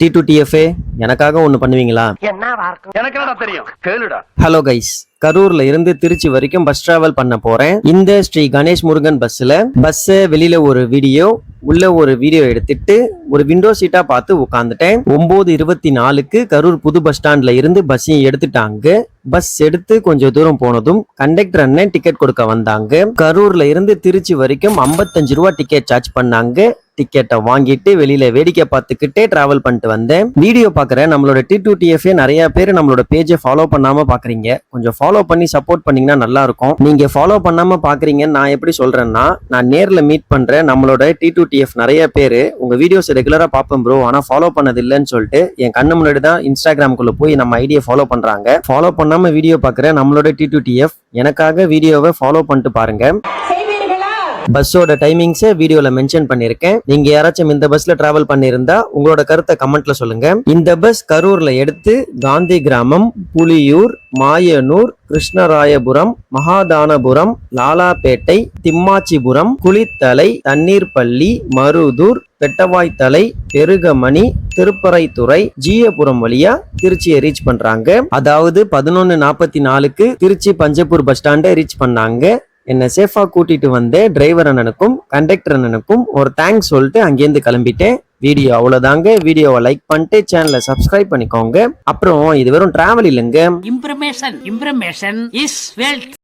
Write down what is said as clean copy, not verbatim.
T2TFA எனக்காக ஒன்னு பண்ணுவீங்களா? எனக்கு என்னடா தெரியும், கேளுடா. ஹலோ கைஸ், கரூர்ல இருந்து திருச்சி வரைக்கும் பஸ் டிராவல் பண்ண போறேன். இந்த ஸ்ரீ கணேஷ் முருகன் பஸ்ல வெளியில ஒரு வீடியோ உள்ள ஒரு வீடியோ எடுத்துட்டு ஒரு விண்டோ சீட்டா பார்த்து உட்காந்துட்டேன். 9:24க்கு கரூர் புது பஸ் ஸ்டாண்ட்ல இருந்து பஸ்ஸையும் எடுத்துட்டாங்க. பஸ் எடுத்து கொஞ்சம் தூரம் போனதும் கண்டக்டர் அண்ணன் டிக்கெட் கொடுக்க வந்தாங்க. கரூர்ல இருந்து திருச்சி வரைக்கும் 55 ரூபா டிக்கெட் சார்ஜ் பண்ணாங்க. டிக்கெட்டை வாங்கிட்டு வெளியில வேடிக்கை பார்த்துக்கிட்டே டிராவல் பண்ணிட்டு வந்தேன். வீடியோ பாக்குற நம்மளோட T2TFA நிறைய பேர் நம்மளோட பேஜை ஃபாலோ பண்ணாம பாக்குறீங்க. கொஞ்சம் ஃபாலோ பண்ணி சப்போர்ட் பண்ணீங்கன்னா நல்லா இருக்கும். நீங்க ஃபாலோ பண்ணாம பாக்குறீங்கன்னு நான் எப்படி சொல்றேன்னா, நான் நேர்ல மீட் பண்றேன் நம்மளோட T2TF நிறைய பேரு உங்க வீடியோஸ் ரெகுலரா பாப்பேன் ப்ரோ, ஆனா ஃபாலோ பண்ணது இல்லைன்னு சொல்லிட்டு என் கண்ணு முன்னாடி தான் இன்ஸ்டாகிராம்குள்ள போய் நம்ம ஐடியை ஃபாலோ பண்றாங்க. ஃபாலோ பண்ணாம வீடியோ பாக்குற நம்மளோட T2TF எனக்காக வீடியோவை ஃபாலோ பண்ணிட்டு பாருங்க. பஸ்ஸோட டைமிங்ஸை வீடியோல மென்ஷன் பண்ணிருக்கேன். நீங்க யாராச்சும் இந்த பஸ்ல டிராவல் பண்ணிருந்தா உங்களோட கருத்தை கமெண்ட்ல சொல்லுங்க. இந்த பஸ் கரூர்ல எடுத்து காந்தி கிராமம், புலியூர், மாயனூர், கிருஷ்ணராயபுரம், மகாதானபுரம், லாலாப்பேட்டை, திம்மாச்சிபுரம், குளித்தலை, தண்ணீர்பள்ளி, மருதூர், பெட்டவாய்த்தலை, பெருகமணி, திருப்பரைத்துறை, ஜீயபுரம் வழியா திருச்சியை ரீச் பண்றாங்க. அதாவது 11:44க்கு திருச்சி பஞ்சப்பூர் பஸ் ஸ்டாண்டை ரீச் பண்ணாங்க. என்ன சேஃபா கூட்டிட்டு வந்த டிரைவர் அண்ணனுக்கும் கண்டக்டர் அண்ணனுக்கும் ஒரு தேங்க்ஸ் சொல்லிட்டு அங்கேருந்து கிளம்பிட்டேன். வீடியோ அவ்வளவுதாங்க. வீடியோவை லைக் பண்ணிட்டு சேனலை சப்ஸ்கிரைப் பண்ணிக்கோங்க. அப்புறம் இது வெறும் டிராவல் இல்லைங்க, இம்ப்ரமேஷன் இஸ் வெல்த்.